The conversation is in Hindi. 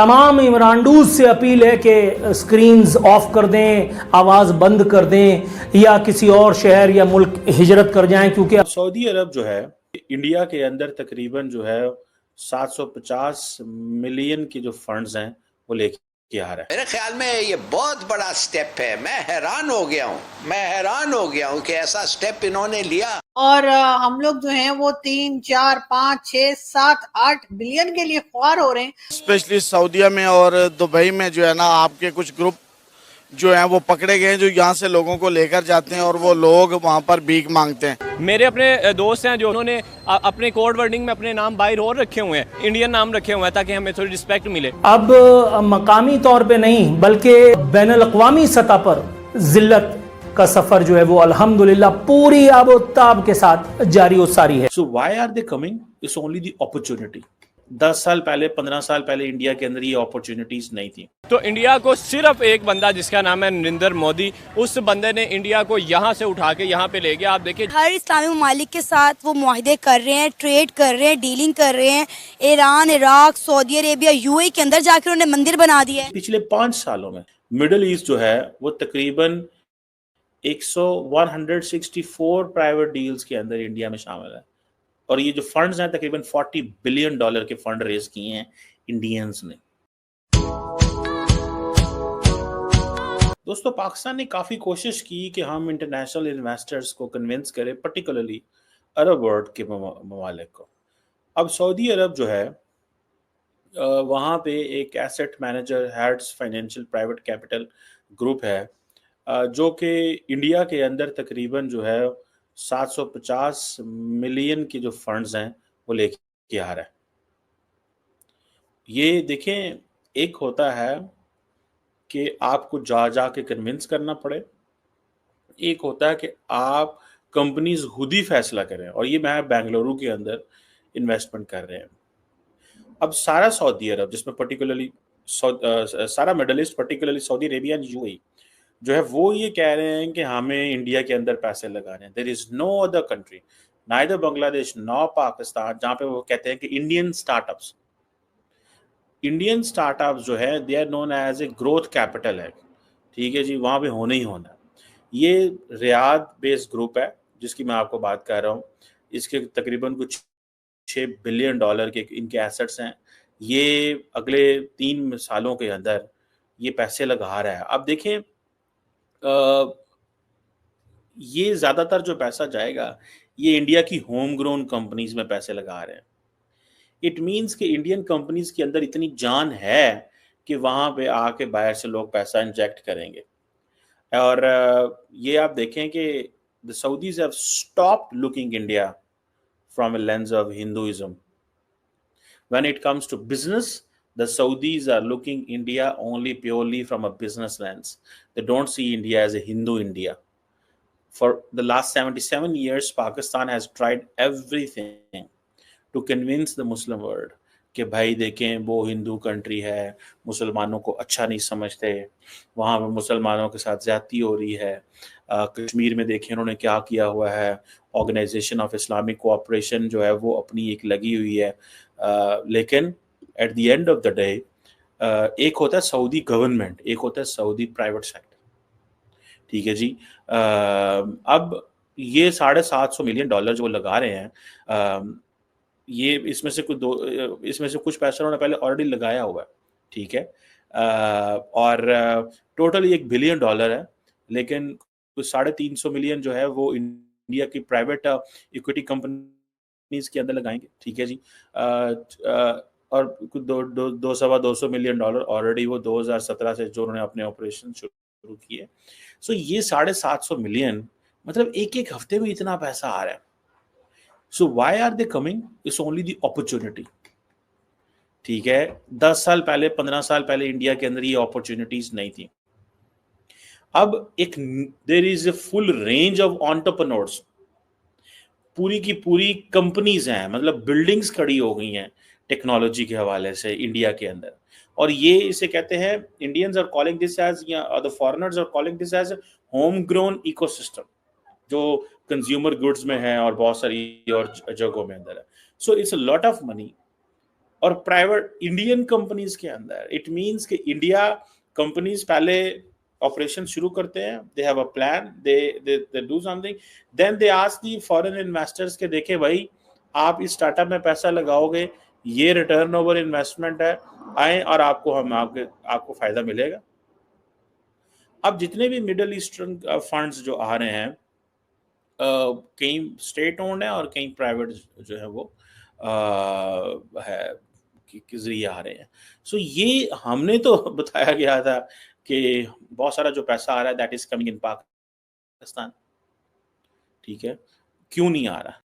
तमाम इमरानडूस से अपील है कि स्क्रीन्स ऑफ कर दें, आवाज़ बंद कर दें या किसी और शहर या मुल्क हिजरत कर जाएं, क्योंकि सऊदी अरब जो है इंडिया के अंदर तकरीबन जो है 750 मिलियन के जो फंड्स हैं वो लेके आ रहा है। मेरे ख्याल में ये बहुत बड़ा स्टेप है। मैं हैरान हो गया हूँ कि ऐसा स्टेप इन्होंने लिया। और हम लोग जो हैं वो 3, 4, 5, 6, 7, 8 बिलियन के लिए ख्वार हो रहे हैं। स्पेशली सऊदीया में और दुबई में जो है ना, आपके कुछ ग्रुप जो हैं वो पकड़े गए हैं, जो यहाँ से लोगों को लेकर जाते हैं और वो लोग वहाँ पर भीख मांगते हैं। मेरे अपने दोस्त हैं जो उन्होंने अपने कोड वर्डिंग में अपने नाम बाहर और रखे हुए हैं, इंडियन नाम रखे हुए हैं, ताकि हमें थोड़ी रिस्पेक्ट मिले। अब मकामी तौर पे नहीं बल्कि बैनुल अक़वामी सतह पर जिल्लत का सफर जो है वो अल्हम्दुलिल्लाह पूरी आबोताब के साथ जारी और सारी है। So why are they coming? It's only the opportunity. 10 साल पहले, 15 साल पहले इंडिया के अंदर ये अपॉर्चुनिटीज नहीं थी। तो इंडिया को सिर्फ एक बंदा जिसका नाम है नरेंद्र मोदी, उस बंदे ने इंडिया को यहाँ से उठा के यहाँ पे ले गया। आप देखिए हर इस्लामी ममालिक के साथ वो मुआहदे कर रहे हैं, ट्रेड कर रहे हैं, डीलिंग कर रहे हैं। Iran, Iraq, Saudi Arabia, UAE के अंदर जाकर उन्होंने मंदिर बना दिया है। पिछले 5 सालों में मिडिल ईस्ट जो है वो तकरीबन 164 प्राइवेट डील्स के अंदर इंडिया में शामिल है। और ये जो फंड्स हैं तकरीबन $40 बिलियन के फंड रेज किए हैं इंडियंस ने। दोस्तों, पाकिस्तान ने काफी कोशिश की कि हम इंटरनेशनल इन्वेस्टर्स को कन्विंस करें, पर्टिकुलरली अरब वर्ल्ड के ममालिक को। अब सऊदी अरब जो है वहाँ पे एक asset manager heads financial private capital group है जो कि इंडिया के अंदर तकरीबन जो है 750 मिलियन के जो फंड्स हैं वो लेके आ रहा है। ये देखें, एक होता है कि आपको जा के कन्विंस करना पड़े, एक होता है कि आप कंपनीज खुद ही फैसला करें। और ये मैं बेंगलुरु के अंदर इन्वेस्टमेंट कर रहे हैं। अब सारा सऊदी अरब, जिसमें पर्टिकुलरली सारा middle east, particularly Saudi Arabia and UAE जो है, वो ये कह रहे हैं कि हमें इंडिया के अंदर पैसे लगाने हैं। There is no other country, neither Bangladesh no Pakistan, जहां पे वो कहते हैं कि इंडियन स्टार्टअप्स जो है they are known as a growth capital है। ठीक है जी, वहां पे होना ही होना। ये रियाद बेस्ड ग्रुप है जिसकी मैं आपको बात कर रहा हूँ। इसके तकरीबन कुछ $6 बिलियन के इनके एसेट्स हैं। ये अगले 3 सालों के अंदर ये पैसे लगा रहा है। अब देखें, ये ज्यादातर जो पैसा जाएगा ये इंडिया की होम ग्रोन कंपनीज में पैसे लगा रहे हैं। इट मींस कि इंडियन कंपनीज के अंदर इतनी जान है कि वहां पे आके बाहर से लोग पैसा इंजेक्ट करेंगे। और ये आप देखें कि the Saudis have stopped looking India from a lens of Hinduism. When it comes to business, the Saudis are looking India only purely from a business lens. They don't see India as a Hindu India. For the last 77 years, Pakistan has tried everything to convince the Muslim world कि भाई देखें, वो हिंदू कंट्री है, मुसलमानों को अच्छा नहीं समझते, वहाँ पे मुसलमानों के साथ ज्यादती हो रही है। कश्मीर में देखें उन्होंने क्या किया हुआ है। ऑर्गेनाइजेशन ऑफ इस्लामिक कोऑपरेशन जो है वो अपनी एक लगी हुई है। लेकिन at the end of the day एक होता है सऊदी गवर्नमेंट, एक होता है सऊदी प्राइवेट सेक्टर। ठीक है जी। अब ये $750 मिलियन जो लगा रहे हैं, ये इसमें से कुछ पैसा उन्होंने पहले ऑलरेडी लगाया हुआ है। ठीक है। और टोटल $1 बिलियन है, लेकिन कुछ 350 मिलियन जो है वो इंडिया की प्राइवेट इक्विटी कंपनीज के अंदर लगाएंगे। ठीक है जी। और कुछ 200 मिलियन ऑलरेडी वो 2017 से जो उन्होंने अपने ऑपरेशन शुरू किए। सो ये 750 मिलियन मतलब एक हफ्ते में इतना पैसा आ रहा है। So why are they coming? It's only the opportunity. ठीक है। 10 साल पहले, 15 साल पहले इंडिया के अंदर ये अपॉर्चुनिटीज नहीं थी। अब एक there is a full range of entrepreneurs, पूरी की पूरी कंपनीज हैं, मतलब बिल्डिंग्स खड़ी हो गई हैं टेक्नोलॉजी के हवाले से इंडिया के अंदर। और ये इसे कहते हैं, Indians are calling this edge, या the foreigners are calling this edge home grown ecosystem, जो कंज्यूमर गुड्स में है और बहुत सारी और जगहों में अंदर है। So it's a lot of money और प्राइवेट इंडियन कंपनीज के अंदर इट मींस कि इंडिया कंपनीज पहले ऑपरेशन शुरू करते हैं, they have a plan, they do something, then they ask the foreign investors के देखे भाई आप इस स्टार्टअप में पैसा लगाओगे, ये रिटर्न ओवर इन्वेस्टमेंट है, आए और आपको फायदा मिलेगा। अब जितने भी मिडिल ईस्टर्न फंड्स जो आ रहे हैं, कई स्टेट ओन्ड है और कई प्राइवेट जो है वो है के जरिए आ रहे हैं। सो ये हमने तो बताया गया था कि बहुत सारा जो पैसा आ रहा है that is coming in Pakistan, ठीक है, क्यों नहीं आ रहा?